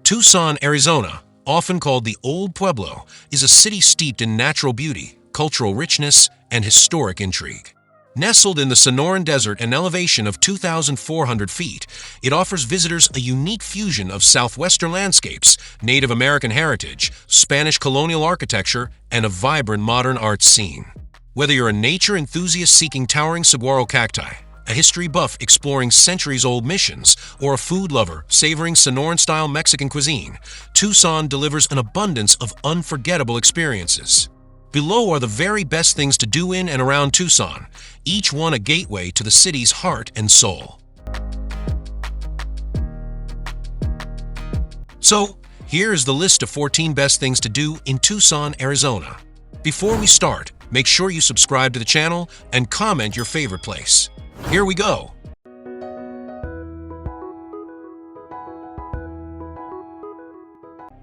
Tucson, Arizona, often called the Old Pueblo, is a city steeped in natural beauty, cultural richness, and historic intrigue. Nestled in the Sonoran Desert, an elevation of 2,400 feet, it offers visitors a unique fusion of Southwestern landscapes, Native American heritage, Spanish colonial architecture, and a vibrant modern art scene. Whether you're a nature enthusiast seeking towering saguaro cacti, a history buff exploring centuries-old missions, or a food lover savoring Sonoran-style Mexican cuisine, Tucson delivers an abundance of unforgettable experiences. Below are the very best things to do in and around Tucson, each one a gateway to the city's heart and soul. So, here is the list of 14 best things to do in Tucson, Arizona. Before we start, make sure you subscribe to the channel and comment your favorite place. Here we go!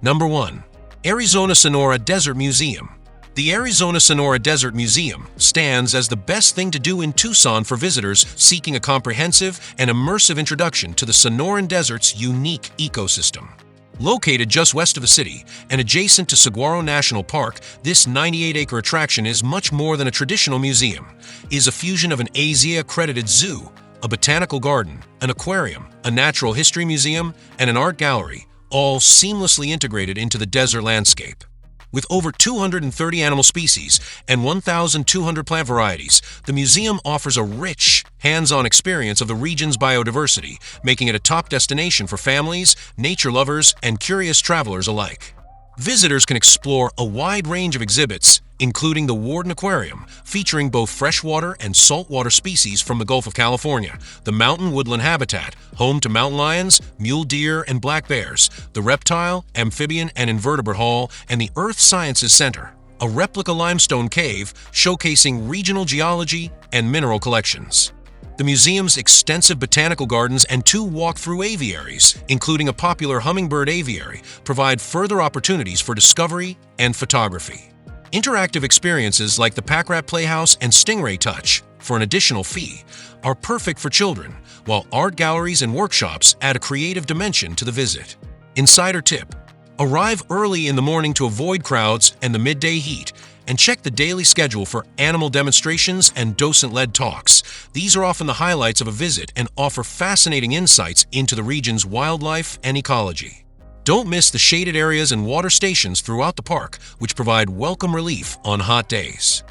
Number 1. Arizona Sonora Desert Museum. The Arizona Sonora Desert Museum stands as the best thing to do in Tucson for visitors seeking a comprehensive and immersive introduction to the Sonoran Desert's unique ecosystem. Located just west of the city and adjacent to Saguaro National Park, this 98-acre attraction is much more than a traditional museum. It is a fusion of an ASIA-accredited zoo, a botanical garden, an aquarium, a natural history museum, and an art gallery, all seamlessly integrated into the desert landscape. With over 230 animal species and 1,200 plant varieties, the museum offers a rich, hands-on experience of the region's biodiversity, making it a top destination for families, nature lovers, and curious travelers alike. Visitors can explore a wide range of exhibits, including the Warden Aquarium, featuring both freshwater and saltwater species from the Gulf of California, the mountain woodland habitat, home to mountain lions, mule deer, and black bears, the Reptile, Amphibian, and Invertebrate Hall, and the Earth Sciences Center, a replica limestone cave showcasing regional geology and mineral collections. The museum's extensive botanical gardens and 2 walk-through aviaries, including a popular hummingbird aviary, provide further opportunities for discovery and photography. Interactive experiences like the Pack Rat Playhouse and Stingray Touch, for an additional fee, are perfect for children, while art galleries and workshops add a creative dimension to the visit. Insider tip: arrive early in the morning to avoid crowds and the midday heat, and check the daily schedule for animal demonstrations and docent-led talks. These are often the highlights of a visit and offer fascinating insights into the region's wildlife and ecology. Don't miss the shaded areas and water stations throughout the park, which provide welcome relief on hot days.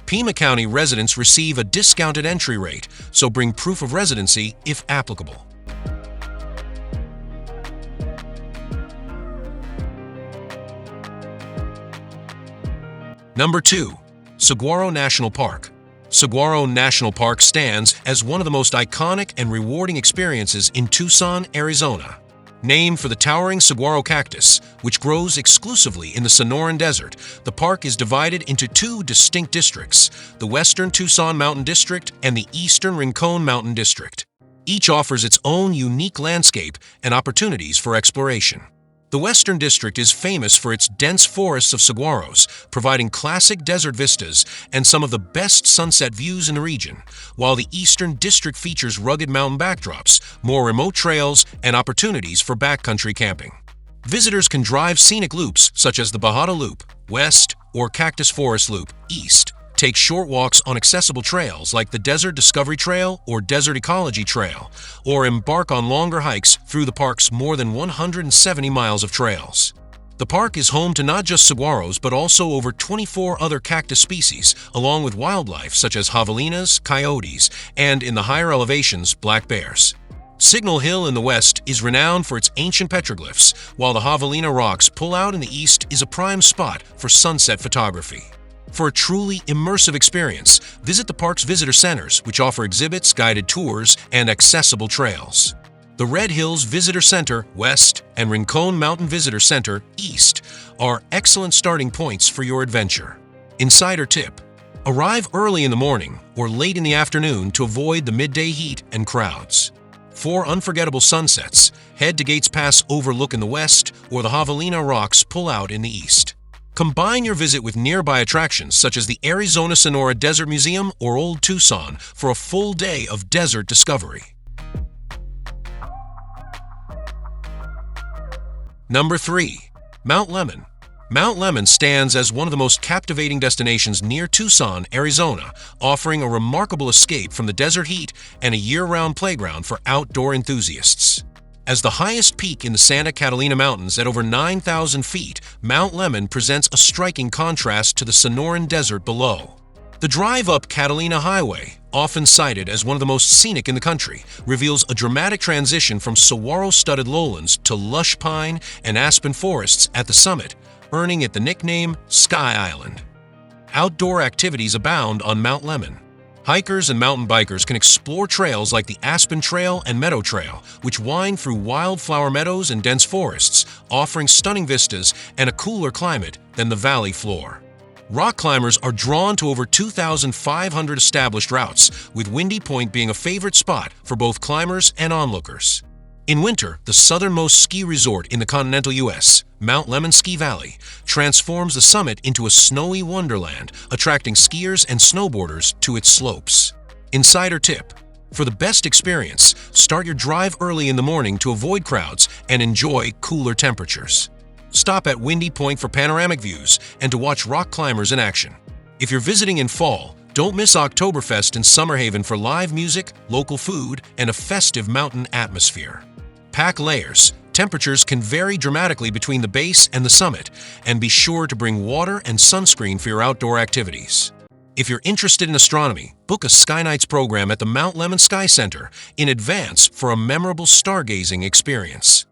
Pima County residents receive a discounted entry rate, so bring proof of residency if applicable. Number 2. Saguaro National Park. Saguaro National Park stands as one of the most iconic and rewarding experiences in Tucson, Arizona. Named for the towering saguaro cactus, which grows exclusively in the Sonoran Desert, the park is divided into 2 distinct districts, the Western Tucson Mountain District and the Eastern Rincon Mountain District. Each offers its own unique landscape and opportunities for exploration. The Western District is famous for its dense forests of saguaros, providing classic desert vistas and some of the best sunset views in the region, while the Eastern District features rugged mountain backdrops, more remote trails, and opportunities for backcountry camping. Visitors can drive scenic loops such as the Bajada Loop, West, or Cactus Forest Loop, East, take short walks on accessible trails like the Desert Discovery Trail or Desert Ecology Trail, or embark on longer hikes through the park's more than 170 miles of trails. The park is home to not just saguaros but also over 24 other cactus species, along with wildlife such as javelinas, coyotes, and in the higher elevations, black bears. Signal Hill in the west is renowned for its ancient petroglyphs, while the Javelina Rocks Pull Out in the east is a prime spot for sunset photography. For a truly immersive experience, visit the park's visitor centers, which offer exhibits, guided tours, and accessible trails. The Red Hills Visitor Center, West, and Rincon Mountain Visitor Center, East, are excellent starting points for your adventure. Insider tip: arrive early in the morning or late in the afternoon to avoid the midday heat and crowds. For unforgettable sunsets, head to Gates Pass Overlook in the west or the Javelina Rocks Pull Out in the east. Combine your visit with nearby attractions such as the Arizona Sonora Desert Museum or Old Tucson for a full day of desert discovery. Number 3. Mount Lemmon. Mount Lemmon stands as one of the most captivating destinations near Tucson, Arizona, offering a remarkable escape from the desert heat and a year-round playground for outdoor enthusiasts. As the highest peak in the Santa Catalina Mountains at over 9,000 feet, Mount Lemmon presents a striking contrast to the Sonoran Desert below. The drive up Catalina Highway, often cited as one of the most scenic in the country, reveals a dramatic transition from saguaro-studded lowlands to lush pine and aspen forests at the summit, earning it the nickname Sky Island. Outdoor activities abound on Mount Lemmon. Hikers and mountain bikers can explore trails like the Aspen Trail and Meadow Trail, which wind through wildflower meadows and dense forests, offering stunning vistas and a cooler climate than the valley floor. Rock climbers are drawn to over 2,500 established routes, with Windy Point being a favorite spot for both climbers and onlookers. In winter, the southernmost ski resort in the continental U.S., Mount Lemmon Ski Valley, transforms the summit into a snowy wonderland, attracting skiers and snowboarders to its slopes. Insider tip: for the best experience, start your drive early in the morning to avoid crowds and enjoy cooler temperatures. Stop at Windy Point for panoramic views and to watch rock climbers in action. If you're visiting in fall, don't miss Oktoberfest in Summerhaven for live music, local food, and a festive mountain atmosphere. Pack layers. Temperatures can vary dramatically between the base and the summit, and be sure to bring water and sunscreen for your outdoor activities. If you're interested in astronomy, book a Sky Nights program at the Mount Lemmon Sky Center in advance for a memorable stargazing experience.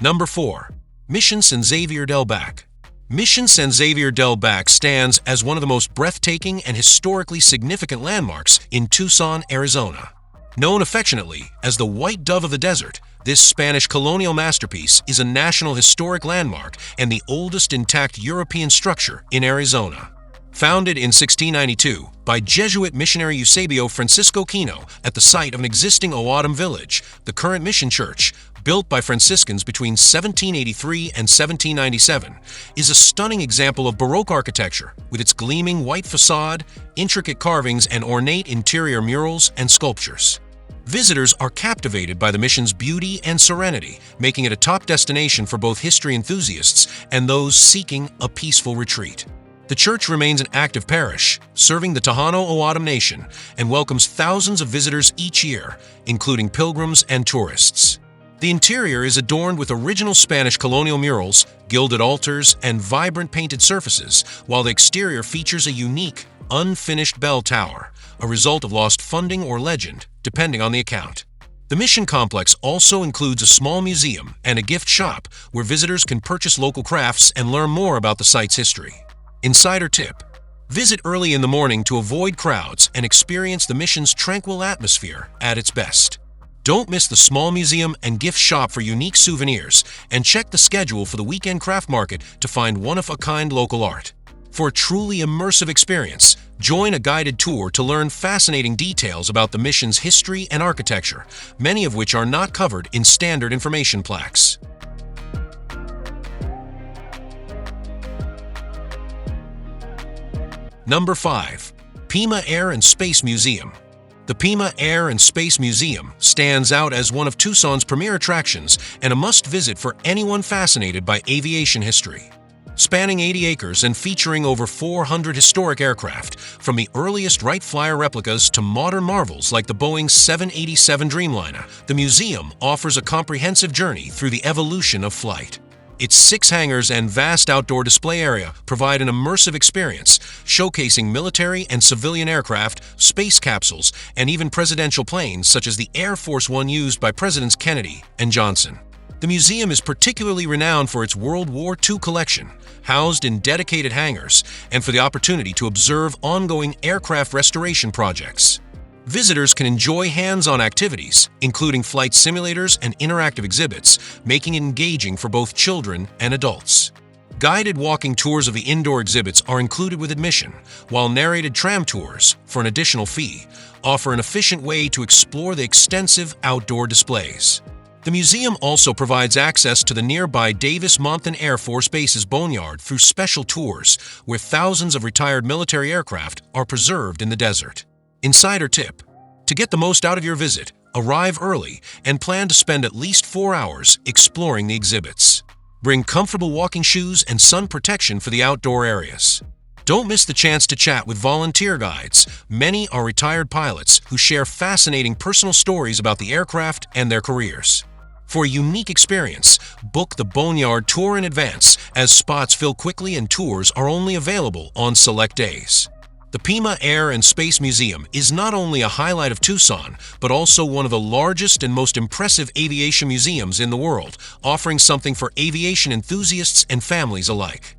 Number 4. Mission San Xavier del Bac. Mission San Xavier del Bac stands as one of the most breathtaking and historically significant landmarks in Tucson, Arizona. Known affectionately as the White Dove of the Desert, this Spanish colonial masterpiece is a National Historic Landmark and the oldest intact European structure in Arizona. Founded in 1692 by Jesuit missionary Eusebio Francisco Kino at the site of an existing Owadam village, the current mission church, built by Franciscans between 1783 and 1797, is a stunning example of Baroque architecture with its gleaming white facade, intricate carvings, and ornate interior murals and sculptures. Visitors are captivated by the mission's beauty and serenity, making it a top destination for both history enthusiasts and those seeking a peaceful retreat. The church remains an active parish, serving the Tejano Owadam Nation, and welcomes thousands of visitors each year, including pilgrims and tourists. The interior is adorned with original Spanish colonial murals, gilded altars, and vibrant painted surfaces, while the exterior features a unique, unfinished bell tower, a result of lost funding or legend, depending on the account. The mission complex also includes a small museum and a gift shop where visitors can purchase local crafts and learn more about the site's history. Insider tip: visit early in the morning to avoid crowds and experience the mission's tranquil atmosphere at its best. Don't miss the small museum and gift shop for unique souvenirs, and check the schedule for the weekend craft market to find one-of-a-kind local art. For a truly immersive experience, join a guided tour to learn fascinating details about the mission's history and architecture, many of which are not covered in standard information plaques. Number 5. Pima Air and Space Museum. The Pima Air and Space Museum stands out as one of Tucson's premier attractions and a must-visit for anyone fascinated by aviation history. Spanning 80 acres and featuring over 400 historic aircraft, from the earliest Wright Flyer replicas to modern marvels like the Boeing 787 Dreamliner, the museum offers a comprehensive journey through the evolution of flight. Its 6 hangars and vast outdoor display area provide an immersive experience, showcasing military and civilian aircraft, space capsules, and even presidential planes such as the Air Force One used by Presidents Kennedy and Johnson. The museum is particularly renowned for its World War II collection, housed in dedicated hangars, and for the opportunity to observe ongoing aircraft restoration projects. Visitors can enjoy hands-on activities, including flight simulators and interactive exhibits, making it engaging for both children and adults. Guided walking tours of the indoor exhibits are included with admission, while narrated tram tours, for an additional fee, offer an efficient way to explore the extensive outdoor displays. The museum also provides access to the nearby Davis-Monthan Air Force Base's boneyard through special tours, where thousands of retired military aircraft are preserved in the desert. Insider tip: To get the most out of your visit, arrive early and plan to spend at least 4 hours exploring the exhibits. Bring comfortable walking shoes and sun protection for the outdoor areas. Don't miss the chance to chat with volunteer guides. Many are retired pilots who share fascinating personal stories about the aircraft and their careers. For a unique experience, book the Boneyard Tour in advance, as spots fill quickly and tours are only available on select days. The Pima Air and Space Museum is not only a highlight of Tucson, but also one of the largest and most impressive aviation museums in the world, offering something for aviation enthusiasts and families alike.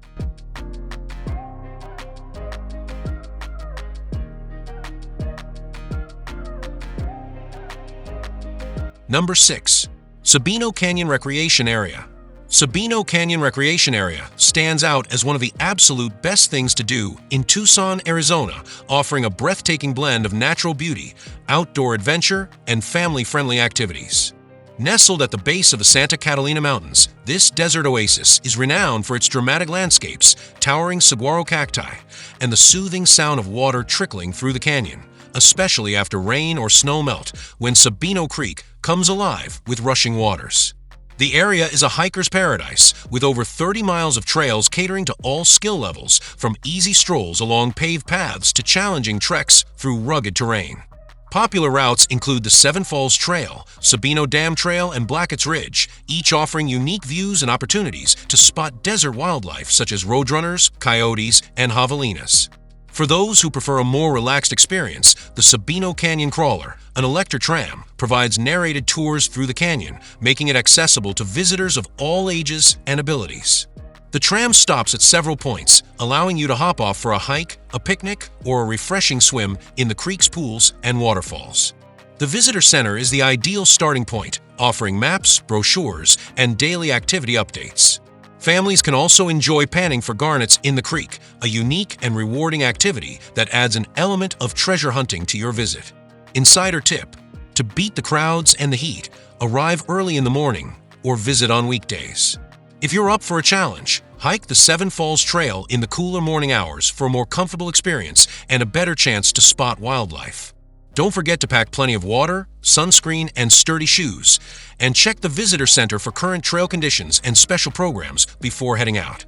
Number 6. Sabino Canyon Recreation Area. Sabino Canyon Recreation Area stands out as one of the absolute best things to do in Tucson, Arizona, offering a breathtaking blend of natural beauty, outdoor adventure, and family-friendly activities. Nestled at the base of the Santa Catalina Mountains, this desert oasis is renowned for its dramatic landscapes, towering saguaro cacti, and the soothing sound of water trickling through the canyon, especially after rain or snow melt, when Sabino Creek comes alive with rushing waters. The area is a hiker's paradise, with over 30 miles of trails catering to all skill levels, from easy strolls along paved paths to challenging treks through rugged terrain. Popular routes include the Seven Falls Trail, Sabino Dam Trail, and Blackett's Ridge, each offering unique views and opportunities to spot desert wildlife such as roadrunners, coyotes, and javelinas. For those who prefer a more relaxed experience, the Sabino Canyon Crawler, an electric tram, provides narrated tours through the canyon, making it accessible to visitors of all ages and abilities. The tram stops at several points, allowing you to hop off for a hike, a picnic, or a refreshing swim in the creek's pools and waterfalls. The visitor center is the ideal starting point, offering maps, brochures, and daily activity updates. Families can also enjoy panning for garnets in the creek, a unique and rewarding activity that adds an element of treasure hunting to your visit. Insider tip: to beat the crowds and the heat, arrive early in the morning or visit on weekdays. If you're up for a challenge, hike the Seven Falls Trail in the cooler morning hours for a more comfortable experience and a better chance to spot wildlife. Don't forget to pack plenty of water, sunscreen, and sturdy shoes, and check the visitor center for current trail conditions and special programs before heading out.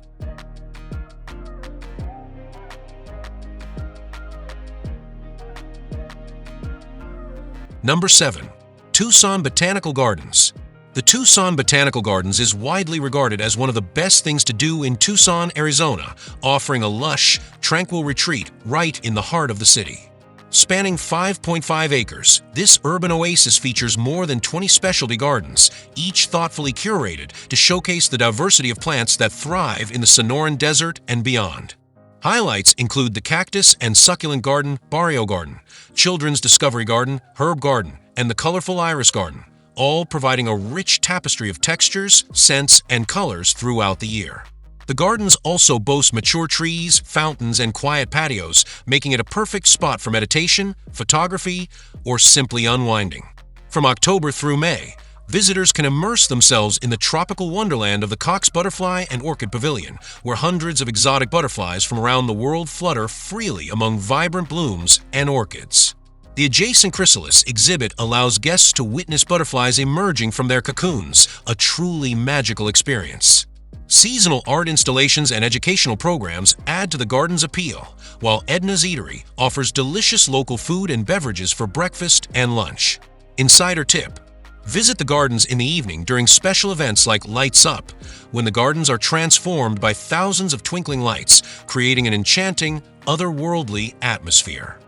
Number 7. Tucson Botanical Gardens. The Tucson Botanical Gardens is widely regarded as one of the best things to do in Tucson, Arizona, offering a lush, tranquil retreat right in the heart of the city. Spanning 5.5 acres, this urban oasis features more than 20 specialty gardens, each thoughtfully curated to showcase the diversity of plants that thrive in the Sonoran Desert and beyond. Highlights include the Cactus and Succulent Garden, Barrio Garden, Children's Discovery Garden, Herb Garden, and the colorful Iris Garden, all providing a rich tapestry of textures, scents, and colors throughout the year. The gardens also boast mature trees, fountains, and quiet patios, making it a perfect spot for meditation, photography, or simply unwinding. From October through May, visitors can immerse themselves in the tropical wonderland of the Cox Butterfly and Orchid Pavilion, where hundreds of exotic butterflies from around the world flutter freely among vibrant blooms and orchids. The adjacent chrysalis exhibit allows guests to witness butterflies emerging from their cocoons, a truly magical experience. Seasonal art installations and educational programs add to the garden's appeal, while Edna's Eatery offers delicious local food and beverages for breakfast and lunch. Insider tip: visit the gardens in the evening during special events like Lights Up, when the gardens are transformed by thousands of twinkling lights, creating an enchanting, otherworldly atmosphere.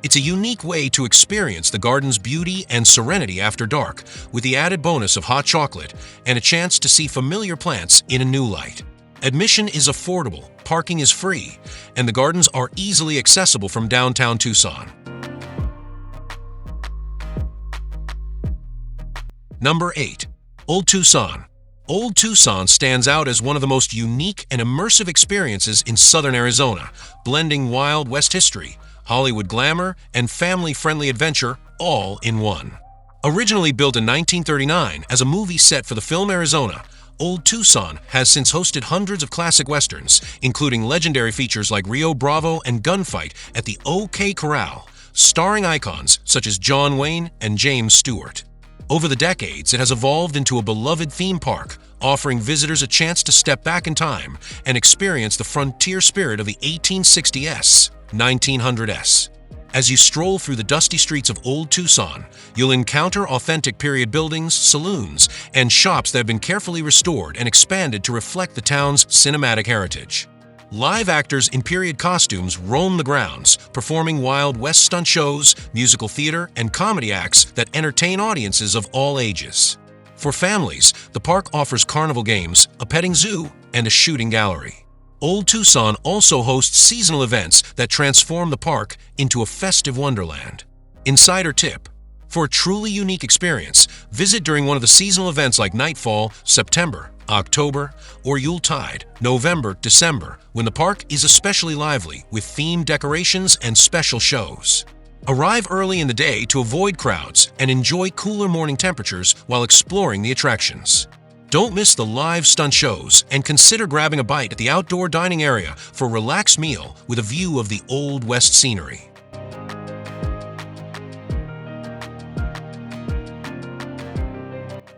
It's a unique way to experience the garden's beauty and serenity after dark, with the added bonus of hot chocolate and a chance to see familiar plants in a new light. Admission is affordable, parking is free, and the gardens are easily accessible from downtown Tucson. Number 8. Old Tucson. Old Tucson stands out as one of the most unique and immersive experiences in southern Arizona, blending Wild West history, Hollywood glamour, and family-friendly adventure all in one. Originally built in 1939 as a movie set for the film Arizona, Old Tucson has since hosted hundreds of classic westerns, including legendary features like Rio Bravo and Gunfight at the OK Corral, starring icons such as John Wayne and James Stewart. Over the decades, it has evolved into a beloved theme park, offering visitors a chance to step back in time and experience the frontier spirit of the 1860s, 1900s. As you stroll through the dusty streets of Old Tucson, you'll encounter authentic period buildings, saloons, and shops that have been carefully restored and expanded to reflect the town's cinematic heritage. Live actors in period costumes roam the grounds, performing Wild West stunt shows, musical theater, and comedy acts that entertain audiences of all ages. For families, the park offers carnival games, a petting zoo, and a shooting gallery. Old Tucson also hosts seasonal events that transform the park into a festive wonderland. Insider tip: for a truly unique experience, visit during one of the seasonal events like Nightfall, September, October, or Yuletide, November, December, when the park is especially lively with themed decorations and special shows. Arrive early in the day to avoid crowds and enjoy cooler morning temperatures while exploring the attractions. Don't miss the live stunt shows and consider grabbing a bite at the outdoor dining area for a relaxed meal with a view of the Old West scenery.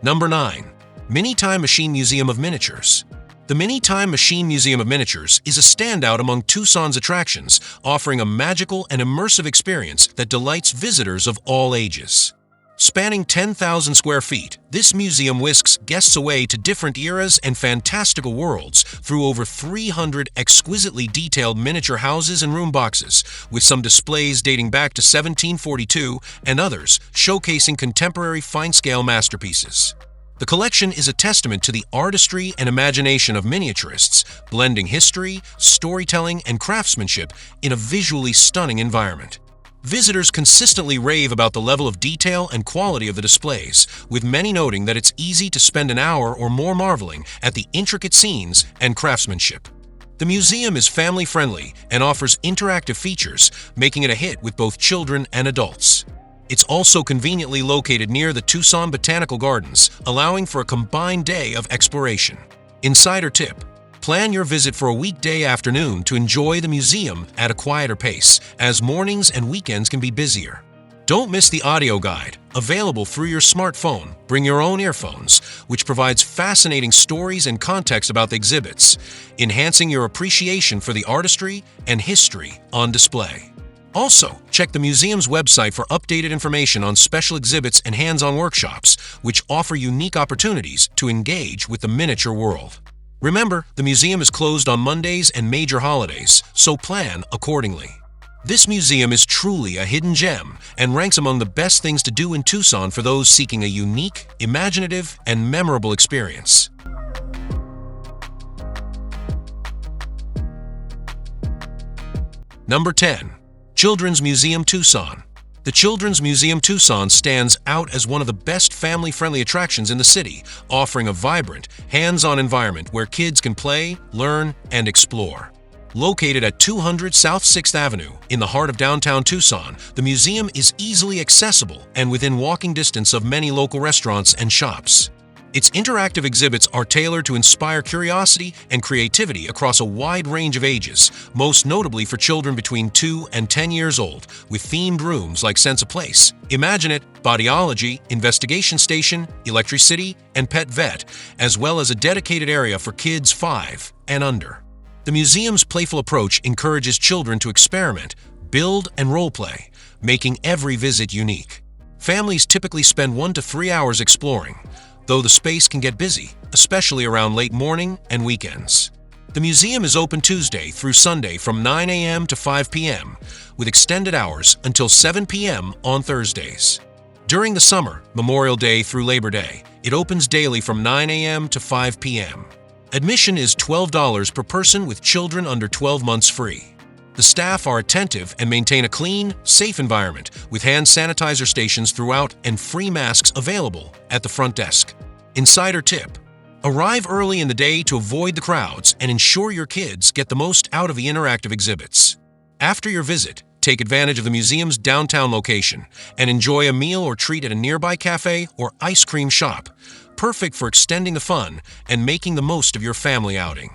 Number 9. Mini Time Machine Museum of Miniatures. The Mini Time Machine Museum of Miniatures is a standout among Tucson's attractions, offering a magical and immersive experience that delights visitors of all ages. Spanning 10,000 square feet, this museum whisks guests away to different eras and fantastical worlds through over 300 exquisitely detailed miniature houses and room boxes, with some displays dating back to 1742 and others showcasing contemporary fine-scale masterpieces. The collection is a testament to the artistry and imagination of miniaturists, blending history, storytelling, and craftsmanship in a visually stunning environment. Visitors consistently rave about the level of detail and quality of the displays, with many noting that it's easy to spend an hour or more marveling at the intricate scenes and craftsmanship. The museum is family-friendly and offers interactive features, making it a hit with both children and adults. It's also conveniently located near the Tucson Botanical Gardens, allowing for a combined day of exploration. Insider tip: plan your visit for a weekday afternoon to enjoy the museum at a quieter pace, as mornings and weekends can be busier. Don't miss the audio guide, available through your smartphone. Bring your own earphones, which provides fascinating stories and context about the exhibits, enhancing your appreciation for the artistry and history on display. Also, check the museum's website for updated information on special exhibits and hands-on workshops, which offer unique opportunities to engage with the miniature world. Remember, the museum is closed on Mondays and major holidays, so plan accordingly. This museum is truly a hidden gem and ranks among the best things to do in Tucson for those seeking a unique, imaginative, and memorable experience. Number 10. Children's Museum Tucson. The Children's Museum Tucson stands out as one of the best family-friendly attractions in the city, offering a vibrant, hands-on environment where kids can play, learn, and explore. Located at 200 South 6th Avenue in the heart of downtown Tucson, the museum is easily accessible and within walking distance of many local restaurants and shops. Its interactive exhibits are tailored to inspire curiosity and creativity across a wide range of ages, most notably for children between 2 and 10 years old, with themed rooms like Sense of Place, Imagine It, Bodyology, Investigation Station, Electricity, and Pet Vet, as well as a dedicated area for kids 5 and under. The museum's playful approach encourages children to experiment, build, and role-play, making every visit unique. Families typically spend 1 to 3 hours exploring, though the space can get busy, especially around late morning and weekends. The museum is open Tuesday through Sunday from 9 a.m. to 5 p.m., with extended hours until 7 p.m. on Thursdays. During the summer, Memorial Day through Labor Day, it opens daily from 9 a.m. to 5 p.m. Admission is $12 per person, with children under 12 months free. The staff are attentive and maintain a clean, safe environment with hand sanitizer stations throughout and free masks available at the front desk. Insider tip: arrive early in the day to avoid the crowds and ensure your kids get the most out of the interactive exhibits. After your visit, take advantage of the museum's downtown location and enjoy a meal or treat at a nearby cafe or ice cream shop, perfect for extending the fun and making the most of your family outing.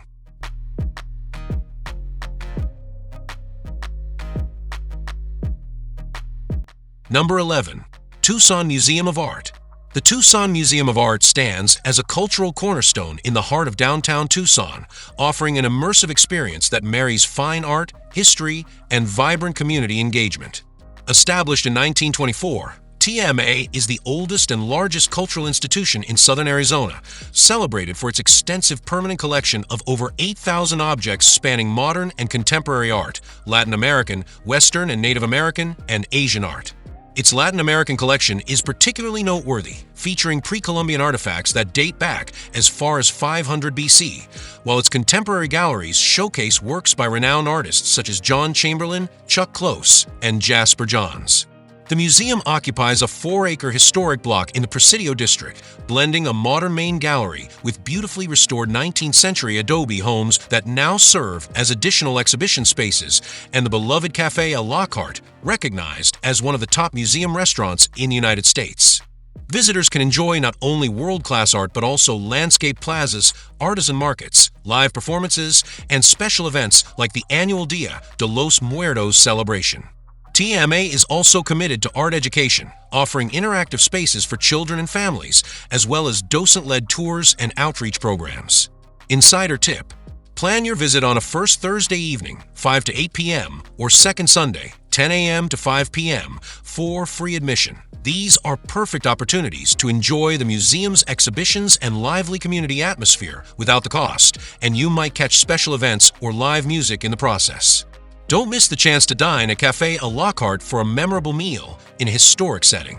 Number 11. Tucson Museum of Art. The Tucson Museum of Art stands as a cultural cornerstone in the heart of downtown Tucson, offering an immersive experience that marries fine art, history, and vibrant community engagement. Established in 1924, TMA is the oldest and largest cultural institution in southern Arizona, celebrated for its extensive permanent collection of over 8,000 objects spanning modern and contemporary art, Latin American, Western and Native American, and Asian art. Its Latin American collection is particularly noteworthy, featuring pre-Columbian artifacts that date back as far as 500 BC, while its contemporary galleries showcase works by renowned artists such as John Chamberlain, Chuck Close, and Jasper Johns. The museum occupies a 4-acre historic block in the Presidio district, blending a modern main gallery with beautifully restored 19th-century adobe homes that now serve as additional exhibition spaces, and the beloved Café à la Carte, recognized as one of the top museum restaurants in the United States. Visitors can enjoy not only world-class art but also landscape plazas, artisan markets, live performances, and special events like the annual Dia de los Muertos celebration. TMA is also committed to art education, offering interactive spaces for children and families, as well as docent-led tours and outreach programs. Insider tip: plan your visit on a first Thursday evening, 5 to 8 p.m., or second Sunday, 10 a.m. to 5 p.m., for free admission. These are perfect opportunities to enjoy the museum's exhibitions and lively community atmosphere without the cost, and you might catch special events or live music in the process. Don't miss the chance to dine at Café à la Carte for a memorable meal in a historic setting.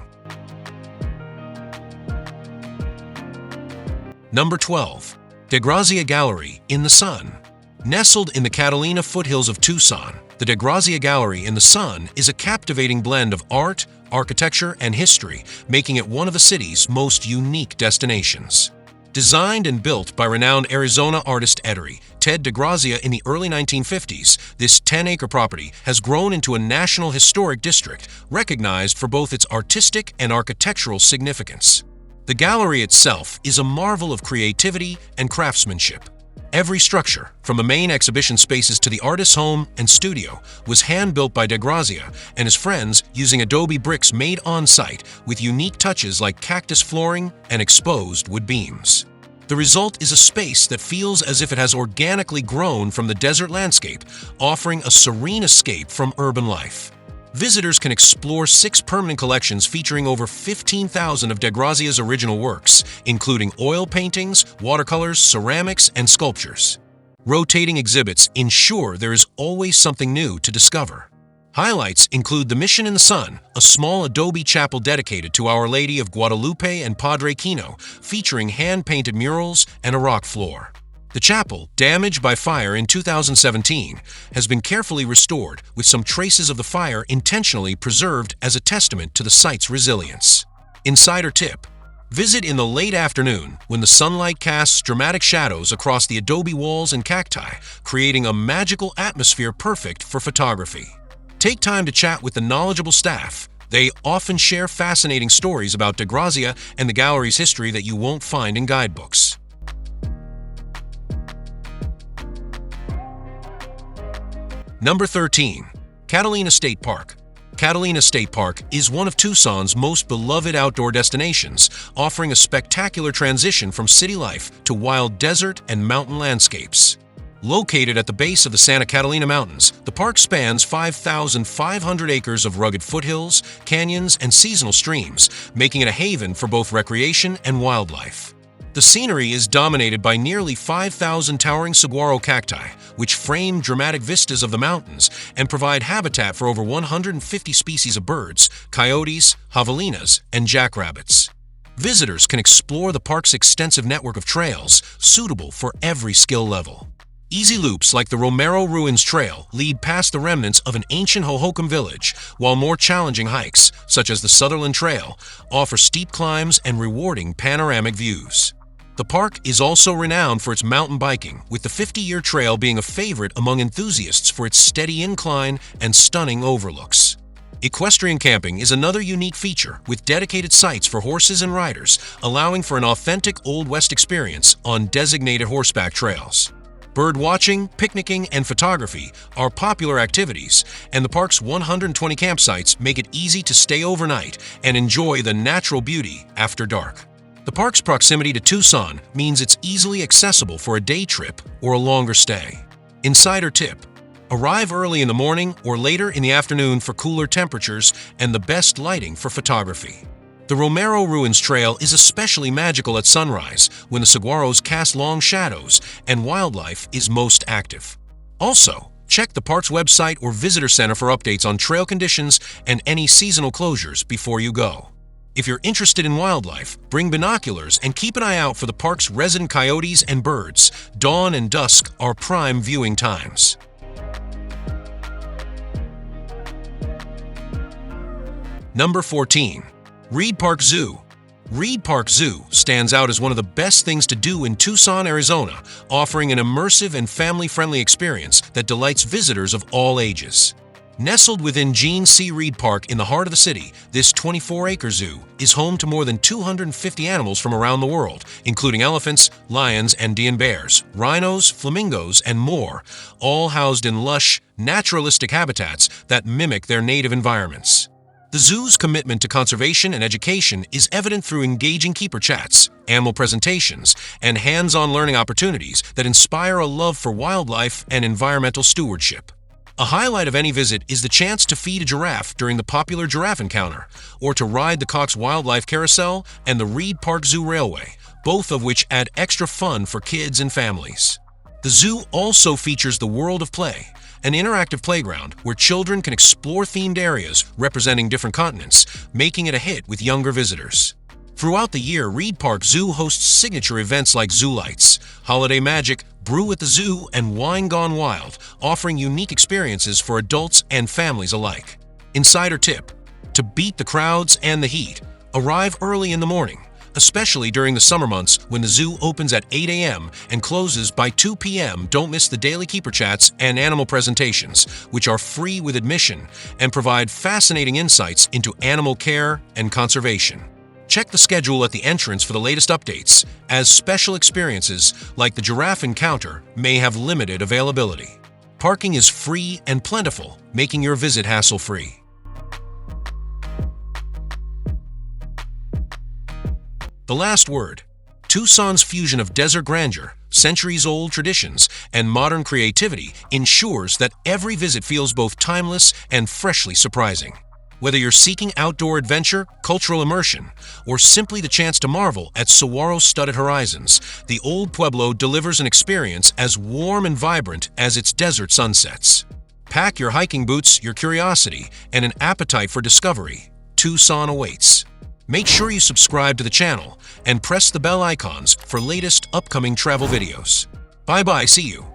Number 12. DeGrazia Gallery in the Sun. Nestled in the Catalina foothills of Tucson, the DeGrazia Gallery in the Sun is a captivating blend of art, architecture, and history, making it one of the city's most unique destinations. Designed and built by renowned Arizona artist Ted DeGrazia in the early 1950s, this 10-acre property has grown into a national historic district, recognized for both its artistic and architectural significance. The gallery itself is a marvel of creativity and craftsmanship. Every structure, from the main exhibition spaces to the artist's home and studio, was hand-built by DeGrazia and his friends using adobe bricks made on-site with unique touches like cactus flooring and exposed wood beams. The result is a space that feels as if it has organically grown from the desert landscape, offering a serene escape from urban life. Visitors can explore 6 permanent collections featuring over 15,000 of DeGrazia's original works, including oil paintings, watercolors, ceramics, and sculptures. Rotating exhibits ensure there is always something new to discover. Highlights include the Mission in the Sun, a small adobe chapel dedicated to Our Lady of Guadalupe and Padre Quino, featuring hand-painted murals and a rock floor. The chapel, damaged by fire in 2017, has been carefully restored, with some traces of the fire intentionally preserved as a testament to the site's resilience. Insider tip: visit in the late afternoon when the sunlight casts dramatic shadows across the adobe walls and cacti, creating a magical atmosphere perfect for photography. Take time to chat with the knowledgeable staff. They often share fascinating stories about DeGrazia and the gallery's history that you won't find in guidebooks. Number 13. Catalina State Park. Catalina State Park is one of Tucson's most beloved outdoor destinations, offering a spectacular transition from city life to wild desert and mountain landscapes. Located at the base of the Santa Catalina Mountains, the park spans 5,500 acres of rugged foothills, canyons, and seasonal streams, making it a haven for both recreation and wildlife. The scenery is dominated by nearly 5,000 towering saguaro cacti, which frame dramatic vistas of the mountains and provide habitat for over 150 species of birds, coyotes, javelinas, and jackrabbits. Visitors can explore the park's extensive network of trails, suitable for every skill level. Easy loops like the Romero Ruins Trail lead past the remnants of an ancient Hohokam village, while more challenging hikes, such as the Sutherland Trail, offer steep climbs and rewarding panoramic views. The park is also renowned for its mountain biking, with the 50-year trail being a favorite among enthusiasts for its steady incline and stunning overlooks. Equestrian camping is another unique feature, with dedicated sites for horses and riders, allowing for an authentic Old West experience on designated horseback trails. Bird watching, picnicking, and photography are popular activities, and the park's 120 campsites make it easy to stay overnight and enjoy the natural beauty after dark. The park's proximity to Tucson means it's easily accessible for a day trip or a longer stay. Insider tip: arrive early in the morning or later in the afternoon for cooler temperatures and the best lighting for photography. The Romero Ruins Trail is especially magical at sunrise when the saguaros cast long shadows and wildlife is most active. Also, check the park's website or visitor center for updates on trail conditions and any seasonal closures before you go. If you're interested in wildlife, bring binoculars and keep an eye out for the park's resident coyotes and birds. Dawn and dusk are prime viewing times. Number 14. Reid Park Zoo. Reid Park Zoo stands out as one of the best things to do in Tucson, Arizona, offering an immersive and family-friendly experience that delights visitors of all ages. Nestled within Gene C. Reid Park in the heart of the city, this 24-acre zoo is home to more than 250 animals from around the world, including elephants, lions, Andean bears, rhinos, flamingos, and more, all housed in lush, naturalistic habitats that mimic their native environments. The zoo's commitment to conservation and education is evident through engaging keeper chats, animal presentations, and hands-on learning opportunities that inspire a love for wildlife and environmental stewardship. A highlight of any visit is the chance to feed a giraffe during the popular giraffe encounter, or to ride the Cox Wildlife Carousel and the Reid Park Zoo Railway, both of which add extra fun for kids and families. The zoo also features the World of Play, an interactive playground where children can explore themed areas representing different continents, making it a hit with younger visitors. Throughout the year, Reid Park Zoo hosts signature events like Zoo Lights, Holiday Magic, Brew at the Zoo, and Wine Gone Wild, offering unique experiences for adults and families alike. Insider tip: to beat the crowds and the heat, arrive early in the morning, especially during the summer months when the zoo opens at 8 a.m. and closes by 2 p.m. Don't miss the daily keeper chats and animal presentations, which are free with admission and provide fascinating insights into animal care and conservation. Check the schedule at the entrance for the latest updates, as special experiences like the giraffe encounter may have limited availability. Parking is free and plentiful, making your visit hassle-free. The last word. Tucson's fusion of desert grandeur, centuries-old traditions, and modern creativity ensures that every visit feels both timeless and freshly surprising. Whether you're seeking outdoor adventure, cultural immersion, or simply the chance to marvel at Saguaro's studded horizons, the Old Pueblo delivers an experience as warm and vibrant as its desert sunsets. Pack your hiking boots, your curiosity, and an appetite for discovery. Tucson awaits. Make sure you subscribe to the channel and press the bell icons for latest upcoming travel videos. Bye-bye, see you.